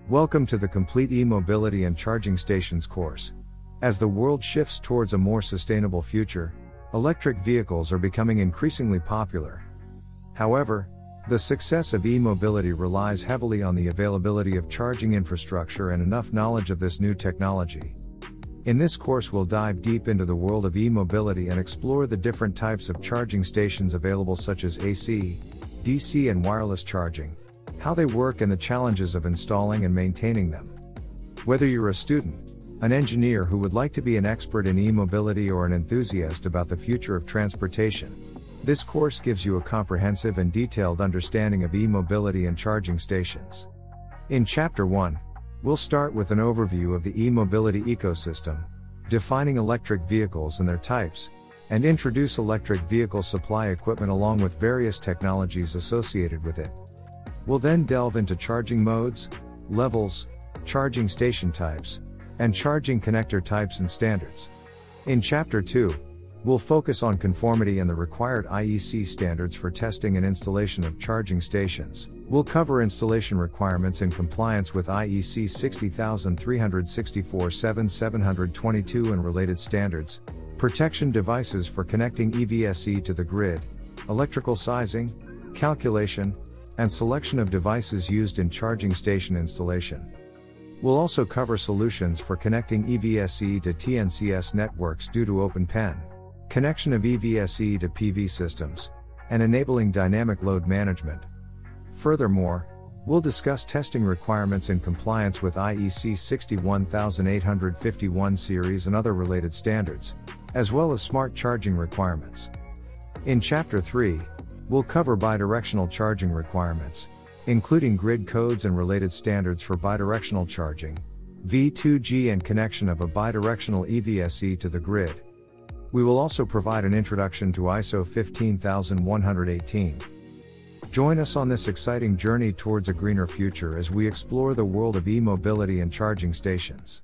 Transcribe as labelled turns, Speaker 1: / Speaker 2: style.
Speaker 1: Welcome to the Complete eMobility and Charging Stations course. As the world shifts towards a more sustainable future, electric vehicles are becoming increasingly popular. However, the success of eMobility relies heavily on the availability of charging infrastructure and enough knowledge of this new technology. In this course we'll dive deep into the world of eMobility and explore the different types of charging stations available such as AC, DC and wireless charging, how they work and the challenges of installing and maintaining them. Whether you're a student, an engineer who would like to be an expert in eMobility or an enthusiast about the future of transportation, this course gives you a comprehensive and detailed understanding of eMobility and charging stations. In Chapter 1, we'll start with an overview of the eMobility ecosystem, defining electric vehicles and their types, and introduce electric vehicle supply equipment along with various technologies associated with it. We'll then delve into charging modes, levels, charging station types, and charging connector types and standards. In Chapter 2, we'll focus on conformity and the required IEC standards for testing and installation of charging stations. We'll cover installation requirements in compliance with IEC 60364-7722 and related standards, protection devices for connecting EVSE to the grid, electrical sizing, calculation, and selection of devices used in charging station installation. We'll also cover solutions for connecting EVSE to TNCS networks due to OpenPen, connection of EVSE to PV systems, and enabling dynamic load management. Furthermore, we'll discuss testing requirements in compliance with IEC 61851 series and other related standards, as well as smart charging requirements. In Chapter 3, we'll cover bidirectional charging requirements, including grid codes and related standards for bidirectional charging, V2G and connection of a bidirectional EVSE to the grid. We will also provide an introduction to ISO 15118. Join us on this exciting journey towards a greener future as we explore the world of eMobility and charging stations.